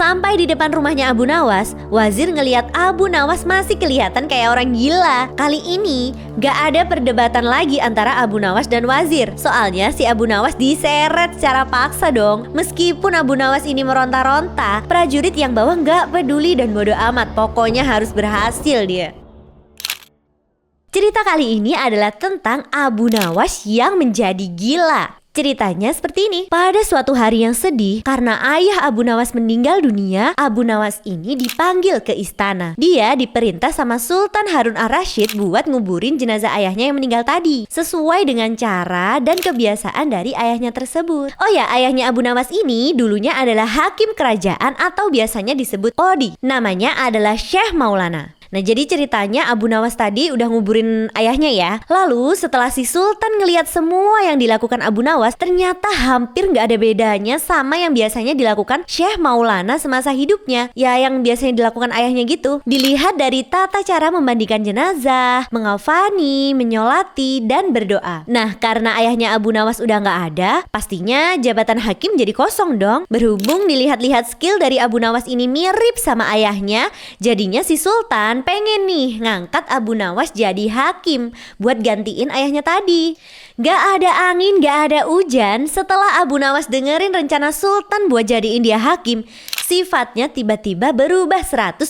Sampai di depan rumahnya Abu Nawas, wazir ngelihat Abu Nawas masih kelihatan kayak orang gila. Kali ini gak ada perdebatan lagi antara Abu Nawas dan wazir. Soalnya si Abu Nawas diseret secara paksa dong. Meskipun Abu Nawas ini meronta-ronta, prajurit yang bawah gak peduli dan bodo amat. Pokoknya harus berhasil dia. Cerita kali ini adalah tentang Abu Nawas yang menjadi gila. Ceritanya seperti ini. Pada suatu hari yang sedih, karena ayah Abu Nawas meninggal dunia, Abu Nawas ini dipanggil ke istana. Dia diperintah sama Sultan Harun ar-Rasyid buat nguburin jenazah ayahnya yang meninggal tadi, sesuai dengan cara dan kebiasaan dari ayahnya tersebut. Oh ya, ayahnya Abu Nawas ini dulunya adalah hakim kerajaan atau biasanya disebut Qadhi. Namanya adalah Syekh Maulana. Nah, jadi ceritanya Abu Nawas tadi udah nguburin ayahnya ya. Lalu setelah si Sultan ngelihat semua yang dilakukan Abu Nawas, ternyata hampir gak ada bedanya sama yang biasanya dilakukan Syekh Maulana semasa hidupnya. Ya, yang biasanya dilakukan ayahnya gitu. Dilihat dari tata cara memandikan jenazah, mengafani, menyolati, dan berdoa. Nah, karena ayahnya Abu Nawas udah gak ada, pastinya jabatan hakim jadi kosong dong. Berhubung dilihat-lihat skill dari Abu Nawas ini mirip sama ayahnya, jadinya si Sultan pengen nih ngangkat Abu Nawas jadi hakim buat gantiin ayahnya tadi. Gak ada angin, gak ada hujan. Setelah Abu Nawas dengerin rencana Sultan buat jadiin dia hakim, sifatnya tiba-tiba berubah 180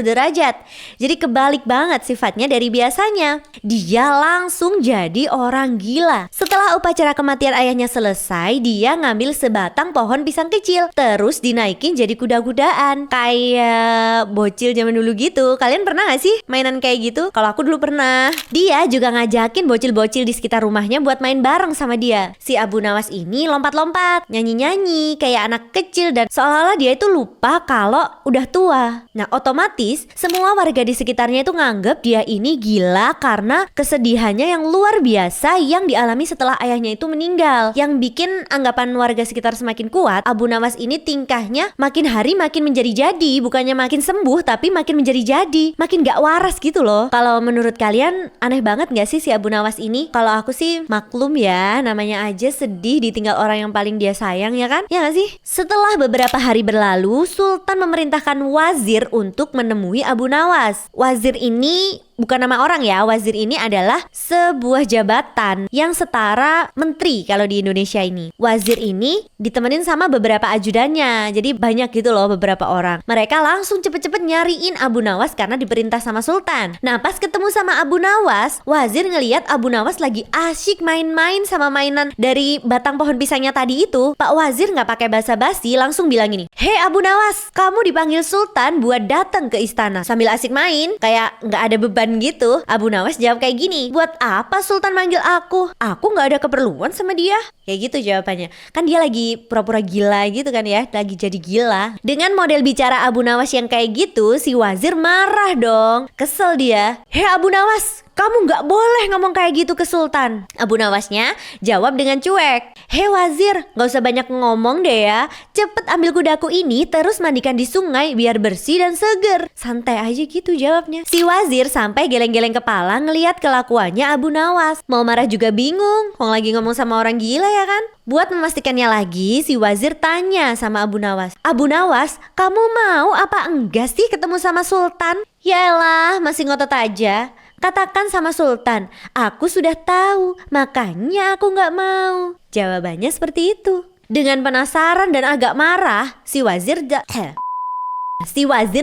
derajat. Jadi kebalik banget sifatnya dari biasanya. Dia langsung jadi orang gila. Setelah upacara kematian ayahnya selesai, dia ngambil sebatang pohon pisang kecil, terus dinaikin jadi kuda-kudaan. Kayak bocil zaman dulu gitu. Kalian pernah gak sih mainan kayak gitu? Kalau aku dulu pernah. Dia juga ngajakin bocil-bocil di sekitar rumahnya buat main bareng sama dia. Si Abu Nawas ini lompat-lompat, nyanyi-nyanyi kayak anak kecil, dan seolah-olah dia itu lupa kalau udah tua. Nah, otomatis semua warga di sekitarnya itu nganggep dia ini gila karena kesedihannya yang luar biasa yang dialami setelah ayahnya itu meninggal. Yang bikin anggapan warga sekitar semakin kuat, Abu Nawas ini tingkahnya makin hari makin menjadi-jadi. Bukannya makin sembuh, tapi makin menjadi-jadi, makin gak waras gitu loh. Kalau menurut kalian aneh banget gak sih si Abu Nawas ini? Kalau aku sih maklum ya, namanya aja sedih ditinggal orang yang paling dia sayang, ya kan? Ya gak sih? Setelah beberapa hari berlalu, Sultan memerintahkan wazir untuk menemui Abu Nawas. Wazir ini bukan nama orang ya, wazir ini adalah sebuah jabatan yang setara menteri kalau di Indonesia ini. Wazir ini ditemenin sama beberapa ajudannya, jadi banyak gitu loh beberapa orang. Mereka langsung cepet-cepet nyariin Abu Nawas karena diperintah sama Sultan. Nah, pas ketemu sama Abu Nawas, wazir ngeliat Abu Nawas lagi asyik main-main sama mainan dari batang pohon pisangnya tadi itu. Pak Wazir gak pakai basa-basi langsung bilang gini, "Hei Abu Nawas, kamu dipanggil Sultan buat datang ke istana." Sambil asik main, kayak gak ada beban gitu. Abu Nawas jawab kayak gini, "Buat apa Sultan manggil aku? Aku gak ada keperluan sama dia." Kayak gitu jawabannya. Kan dia lagi pura-pura gila gitu kan ya, lagi jadi gila. Dengan model bicara Abu Nawas yang kayak gitu, si wazir marah dong. Kesel dia. "Hei Abu Nawas, kamu gak boleh ngomong kayak gitu ke Sultan." Abu Nawasnya jawab dengan cuek, "Hei wazir, gak usah banyak ngomong deh ya. Cepet ambil kudaku ini terus mandikan di sungai biar bersih dan seger." Santai aja gitu jawabnya. Si wazir sampai geleng-geleng kepala ngelihat kelakuannya Abu Nawas. Mau marah juga bingung, wong lagi ngomong sama orang gila ya kan? Buat memastikannya lagi, si wazir tanya sama Abu Nawas, "Abu Nawas, kamu mau apa enggak sih ketemu sama Sultan?" "Yaelah, masih ngotot aja. Katakan sama Sultan, aku sudah tahu, makanya aku gak mau." Jawabannya seperti itu. Dengan penasaran dan agak marah, si wazir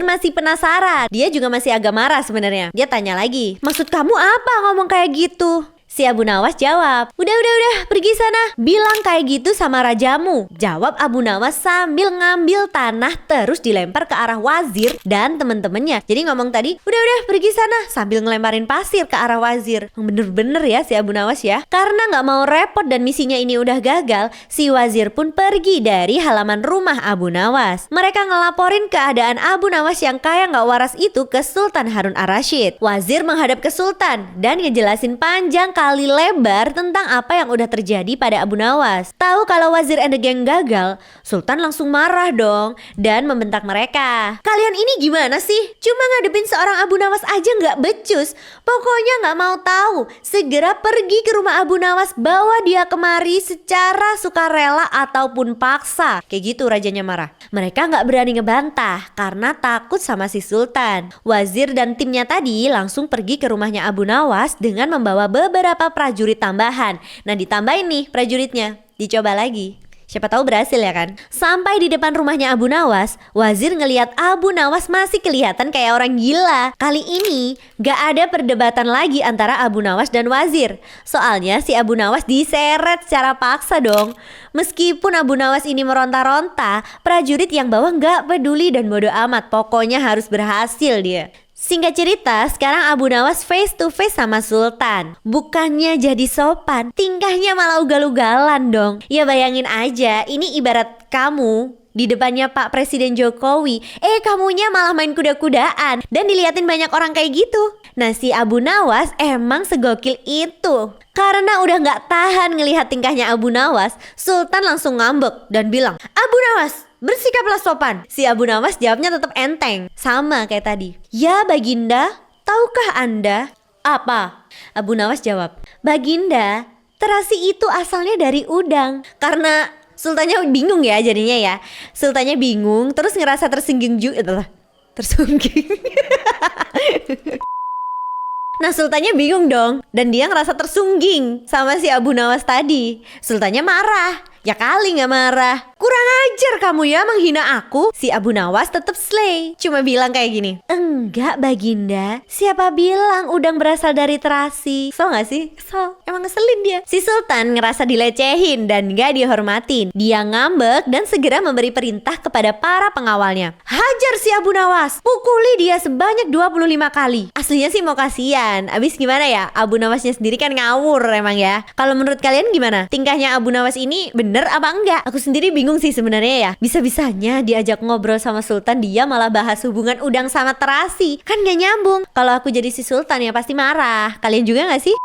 masih penasaran. Dia juga masih agak marah sebenarnya. Dia tanya lagi, "Maksud kamu apa ngomong kayak gitu?" Si Abu Nawas jawab, udah, pergi sana. Bilang kayak gitu sama rajamu." Jawab Abu Nawas sambil ngambil tanah terus dilempar ke arah wazir dan temen-temennya. Jadi ngomong tadi, udah, pergi sana, sambil ngelemparin pasir ke arah wazir. Bener-bener ya si Abu Nawas ya. Karena gak mau repot dan misinya ini udah gagal, si wazir pun pergi dari halaman rumah Abu Nawas. Mereka ngelaporin keadaan Abu Nawas yang kayak gak waras itu ke Sultan Harun ar-Rasyid. Wazir menghadap ke Sultan dan ngejelasin panjang kali lebar tentang apa yang udah terjadi pada Abu Nawas. Tahu kalau Wazir and the Gang gagal, Sultan langsung marah dong dan membentak mereka. Kalian ini gimana sih? Cuma ngadepin seorang Abu Nawas aja nggak becus. Pokoknya nggak mau tahu. Segera pergi ke rumah Abu Nawas, bawa dia kemari secara sukarela ataupun paksa. Kayak gitu rajanya marah. Mereka nggak berani ngebantah karena takut sama si Sultan. Wazir dan timnya tadi langsung pergi ke rumahnya Abu Nawas dengan membawa beberapa prajurit tambahan. Nah, ditambahin nih prajuritnya, dicoba lagi. Siapa tahu berhasil ya kan. Sampai di depan rumahnya Abu Nawas, Wazir ngelihat Abu Nawas masih kelihatan kayak orang gila. Kali ini gak ada perdebatan lagi antara Abu Nawas dan Wazir. Soalnya si Abu Nawas diseret secara paksa dong. Meskipun Abu Nawas ini meronta-ronta, prajurit yang bawah gak peduli dan bodo amat. Pokoknya harus berhasil dia. Singkat cerita, sekarang Abu Nawas face to face sama Sultan. Bukannya jadi sopan, tingkahnya malah ugal-ugalan dong. Ya bayangin aja, ini ibarat kamu di depannya Pak Presiden Jokowi, kamunya malah main kuda-kudaan dan diliatin banyak orang kayak gitu. Nah, si Abu Nawas emang segokil itu. Karena udah gak tahan ngelihat tingkahnya Abu Nawas, Sultan langsung ngambek dan bilang, "Abu Nawas, bersikaplah sopan." Si Abu Nawas jawabnya tetap enteng, sama kayak tadi. "Ya Baginda, tahukah Anda?" "Apa?" Abu Nawas jawab, "Baginda, terasi itu asalnya dari udang." Karena Sultannya bingung ya jadinya ya. Sultannya bingung, terus ngerasa tersinggung juga. Tersungging. Nah, Sultannya bingung dong, dan dia ngerasa tersungging sama si Abu Nawas tadi. Sultannya marah. Ya kali gak marah. "Kurang ajar kamu ya menghina aku." Si Abu Nawas tetap slay, cuma bilang kayak gini, "Enggak Baginda, siapa bilang udang berasal dari terasi?" So gak sih? So, emang ngeselin dia. Si Sultan ngerasa dilecehin dan gak dihormatin. Dia ngambek dan segera memberi perintah kepada para pengawalnya. "Hajar si Abu Nawas, pukuli dia sebanyak 25 kali." Aslinya sih mau kasihan. Abis gimana ya, Abu Nawasnya sendiri kan ngawur emang ya. Kalau menurut kalian gimana? Tingkahnya Abu Nawas ini bener apa enggak? Aku sendiri bingung sih sebenarnya ya. Bisa-bisanya diajak ngobrol sama Sultan, dia malah bahas hubungan udang sama terasi. Kan gak nyambung. Kalau aku jadi si Sultan ya pasti marah. Kalian juga gak sih?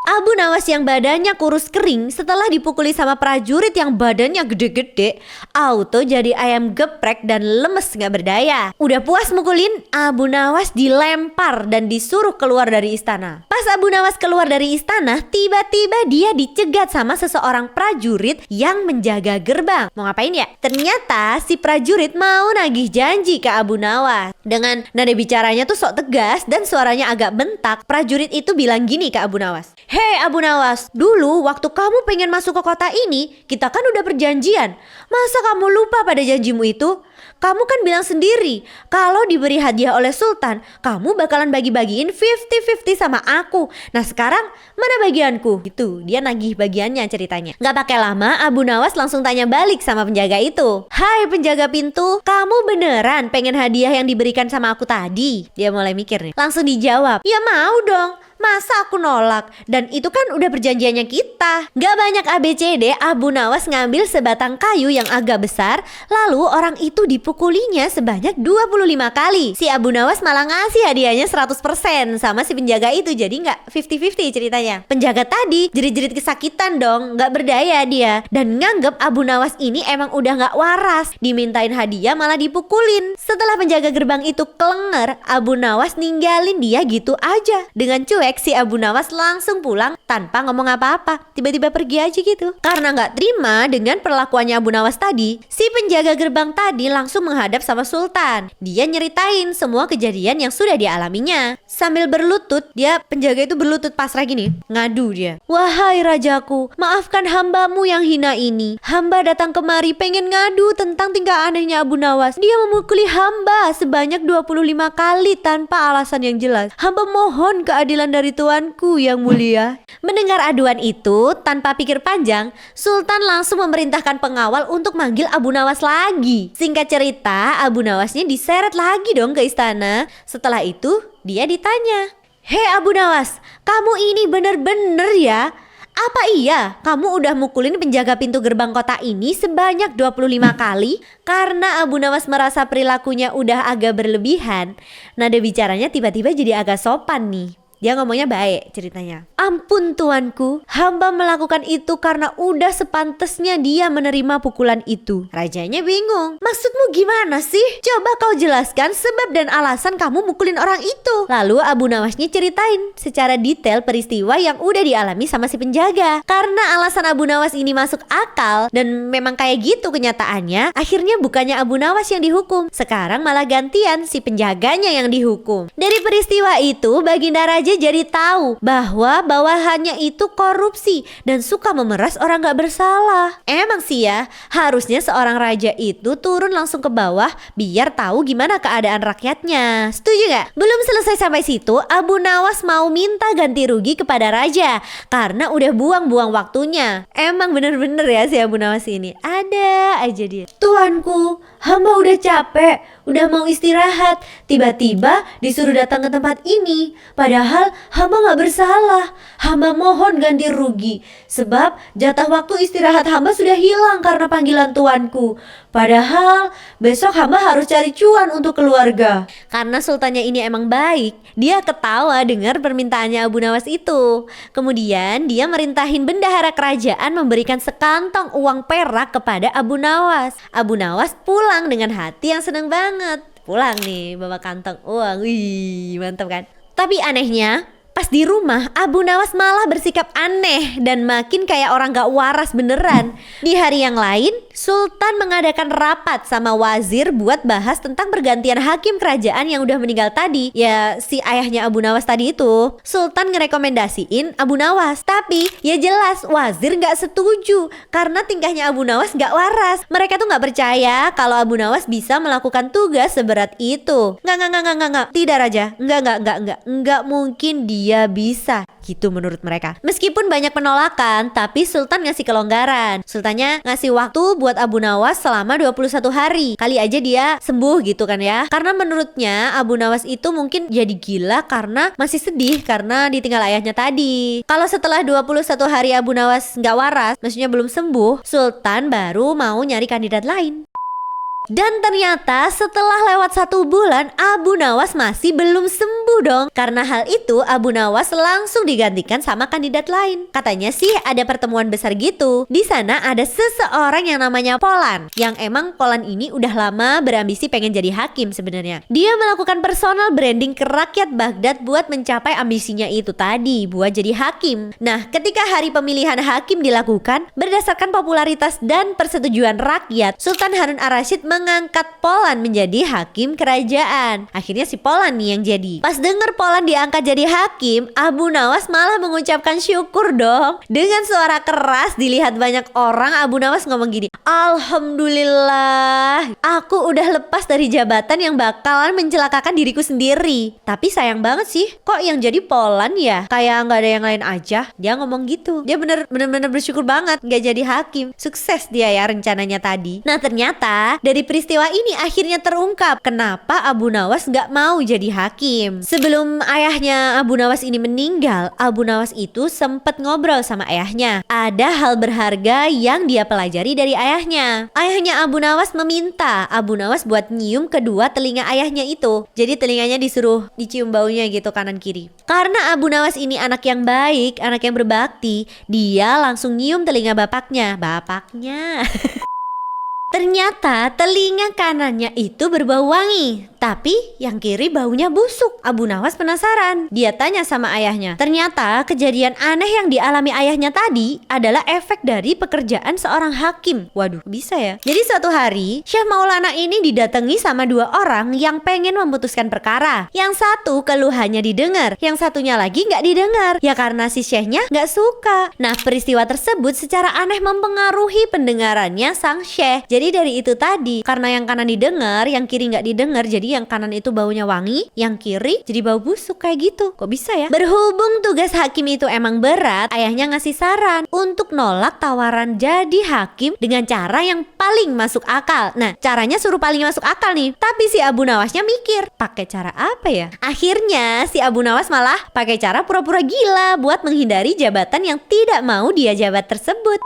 Abu Nawas yang badannya kurus kering setelah dipukuli sama prajurit yang badannya gede-gede, auto jadi ayam geprek dan lemes gak berdaya. Udah puas mukulin, Abu Nawas dilempar dan disuruh keluar dari istana. Pas Abu Nawas keluar dari istana, tiba-tiba dia dicegat sama seseorang prajurit yang menjaga gerbang. Mau ngapain ya? Ternyata si prajurit mau nagih janji ke Abu Nawas. Dengan nada bicaranya tuh sok tegas dan suaranya agak bentak, prajurit itu bilang gini ke Abu Nawas, "Hei Abu Nawas, dulu waktu kamu pengen masuk ke kota ini, kita kan udah perjanjian. Masa kamu lupa pada janjimu itu? Kamu kan bilang sendiri, kalau diberi hadiah oleh Sultan, kamu bakalan bagi-bagiin 50-50 sama aku. Nah sekarang, mana bagianku?" Gitu, dia nagih bagiannya ceritanya. Gak pakai lama, Abu Nawas langsung tanya balik sama penjaga itu. "Hai penjaga pintu, kamu beneran pengen hadiah yang diberikan sama aku tadi?" Dia mulai mikir nih. Langsung dijawab, "Ya mau dong. Masa aku nolak? Dan itu kan udah perjanjiannya kita." Gak banyak ABCD, Abu Nawas ngambil sebatang kayu yang agak besar, lalu orang itu dipukulinya sebanyak 25 kali. Si Abu Nawas malah ngasih hadiahnya 100% sama si penjaga itu, jadi gak 50-50 ceritanya. Penjaga tadi jerit-jerit kesakitan dong, gak berdaya dia, dan nganggep Abu Nawas ini emang udah gak waras. Dimintain hadiah malah dipukulin. Setelah penjaga gerbang itu kelenger, Abu Nawas ninggalin dia gitu aja. Dengan cuek, si Abu Nawas langsung pulang tanpa ngomong apa-apa. Tiba-tiba pergi aja gitu. Karena gak terima dengan perlakuannya Abu Nawas tadi, si penjaga gerbang tadi langsung menghadap sama Sultan. Dia nyeritain semua kejadian yang sudah dialaminya. Sambil berlutut, penjaga itu berlutut pasrah gini, ngadu dia. "Wahai rajaku, maafkan hambamu yang hina ini. Hamba datang kemari pengen ngadu tentang tingkah anehnya Abu Nawas. Dia memukuli hamba sebanyak 25 kali tanpa alasan yang jelas. Hamba mohon keadilan dari tuanku yang mulia." Mendengar aduan itu, tanpa pikir panjang, Sultan langsung memerintahkan pengawal untuk manggil Abu Nawas lagi. Singkat cerita, Abu Nawasnya diseret lagi dong ke istana. Setelah itu, dia ditanya, "Hei Abu Nawas, kamu ini bener-bener ya? Apa iya kamu udah mukulin penjaga pintu gerbang kota ini sebanyak 25 kali?" Karena Abu Nawas merasa perilakunya udah agak berlebihan, nada bicaranya tiba-tiba jadi agak sopan nih. Dia ngomongnya baik ceritanya. Ampun tuanku, hamba melakukan itu karena udah sepantesnya dia menerima pukulan itu. Rajanya bingung. Maksudmu gimana sih? Coba kau jelaskan sebab dan alasan kamu mukulin orang itu. Lalu Abu Nawasnya ceritain secara detail peristiwa yang udah dialami sama si penjaga. Karena alasan Abu Nawas ini masuk akal dan memang kayak gitu kenyataannya, akhirnya bukannya Abu Nawas yang dihukum, sekarang malah gantian si penjaganya yang dihukum. Dari peristiwa itu Baginda Raja jadi tahu bahwa bawahannya itu korupsi dan suka memeras orang gak bersalah. Emang sih ya, harusnya seorang raja itu turun langsung ke bawah biar tahu gimana keadaan rakyatnya. Setuju gak? Belum selesai sampai situ, Abu Nawas mau minta ganti rugi kepada raja karena udah buang-buang waktunya. Emang bener-bener ya si Abu Nawas ini, ada aja dia. Tuanku, hamba udah capek, udah mau istirahat, tiba-tiba disuruh datang ke tempat ini. Padahal hamba gak bersalah. Hamba mohon ganti rugi, sebab jatah waktu istirahat hamba sudah hilang karena panggilan tuanku. Padahal besok hamba harus cari cuan untuk keluarga. Karena sultannya ini emang baik, dia ketawa dengar permintaannya Abu Nawas itu. Kemudian dia merintahin bendahara kerajaan memberikan sekantong uang perak kepada Abu Nawas. Abu Nawas pulang dengan hati yang seneng banget. Pulang nih bawa kantong uang, wih mantap kan. Tapi anehnya pas di rumah Abu Nawas malah bersikap aneh dan makin kayak orang gak waras beneran. Di hari yang lain Sultan mengadakan rapat sama wazir buat bahas tentang pergantian hakim kerajaan yang udah meninggal tadi. Ya si ayahnya Abu Nawas tadi itu. Sultan ngerekomendasiin Abu Nawas, tapi ya jelas wazir gak setuju karena tingkahnya Abu Nawas gak waras. Mereka tuh gak percaya kalau Abu Nawas bisa melakukan tugas seberat itu. Enggak. Tidak raja, enggak mungkin dia bisa gitu menurut mereka. Meskipun banyak penolakan, tapi Sultan ngasih kelonggaran. Sultannya ngasih waktu buat Abu Nawas selama 21 hari. Kali aja dia sembuh gitu kan ya. Karena menurutnya Abu Nawas itu mungkin jadi gila karena masih sedih karena ditinggal ayahnya tadi. Kalau setelah 21 hari Abu Nawas nggak waras, maksudnya belum sembuh, Sultan baru mau nyari kandidat lain. Dan ternyata setelah lewat 1 bulan Abu Nawas masih belum sembuh dong. Karena hal itu Abu Nawas langsung digantikan sama kandidat lain. Katanya sih ada pertemuan besar gitu. Di sana ada seseorang yang namanya Polan. Yang emang Polan ini udah lama berambisi pengen jadi hakim sebenarnya. Dia melakukan personal branding ke rakyat Baghdad buat mencapai ambisinya itu tadi, buat jadi hakim. Nah ketika hari pemilihan hakim dilakukan, berdasarkan popularitas dan persetujuan rakyat, Sultan Harun ar-Rasyid mengangkat Polan menjadi hakim kerajaan. Akhirnya si Polan nih yang jadi. Pas denger Polan diangkat jadi hakim, Abu Nawas malah mengucapkan syukur dong. Dengan suara keras dilihat banyak orang, Abu Nawas ngomong gini, Alhamdulillah, aku udah lepas dari jabatan yang bakalan mencelakakan diriku sendiri. Tapi sayang banget sih, kok yang jadi Polan ya? Kayak nggak ada yang lain aja. Dia ngomong gitu. Dia bener-bener bersyukur banget nggak jadi hakim. Sukses dia ya rencananya tadi. Nah ternyata dari peristiwa ini akhirnya terungkap kenapa Abu Nawas gak mau jadi hakim. Sebelum ayahnya Abu Nawas ini meninggal, Abu Nawas itu sempat ngobrol sama ayahnya. Ada hal berharga yang dia pelajari dari ayahnya. Ayahnya Abu Nawas meminta Abu Nawas buat nyium kedua telinga ayahnya itu. Jadi telinganya disuruh dicium baunya gitu kanan kiri. Karena Abu Nawas ini anak yang baik, anak yang berbakti, dia langsung nyium telinga bapaknya. Ternyata telinga kanannya itu berbau wangi, tapi yang kiri baunya busuk. Abu Nawas penasaran. Dia tanya sama ayahnya. Ternyata kejadian aneh yang dialami ayahnya tadi adalah efek dari pekerjaan seorang hakim. Waduh, bisa ya? Jadi suatu hari, Syekh Maulana ini didatangi sama 2 orang yang pengen memutuskan perkara. Yang satu keluhannya didengar, yang satunya lagi nggak didengar. Ya karena si syekhnya nggak suka. Nah, peristiwa tersebut secara aneh mempengaruhi pendengarannya sang syekh. Jadi dari itu tadi, karena yang kanan didengar, yang kiri nggak didengar, jadi yang kanan itu baunya wangi, yang kiri jadi bau busuk kayak gitu. Kok bisa ya? Berhubung tugas hakim itu emang berat, ayahnya ngasih saran untuk nolak tawaran jadi hakim dengan cara yang paling masuk akal. Nah, caranya suruh paling masuk akal nih. Tapi si Abu Nawasnya mikir, pakai cara apa ya? Akhirnya si Abu Nawas malah pakai cara pura-pura gila buat menghindari jabatan yang tidak mau dia jabat tersebut.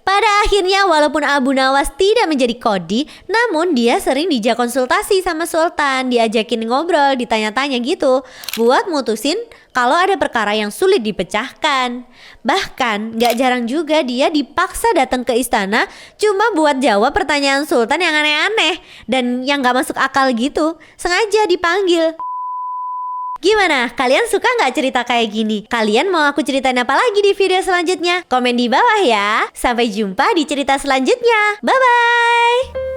Pada akhirnya walaupun Abu Nawas tidak menjadi kodi, namun dia sering dijak konsultasi sama Sultan, diajakin ngobrol, ditanya-tanya gitu, buat mutusin kalau ada perkara yang sulit dipecahkan. Bahkan gak jarang juga dia dipaksa datang ke istana cuma buat jawab pertanyaan Sultan yang aneh-aneh dan yang gak masuk akal gitu, sengaja dipanggil. Gimana? Kalian suka nggak cerita kayak gini? Kalian mau aku ceritain apa lagi di video selanjutnya? Komen di bawah ya. Sampai jumpa di cerita selanjutnya. Bye-bye!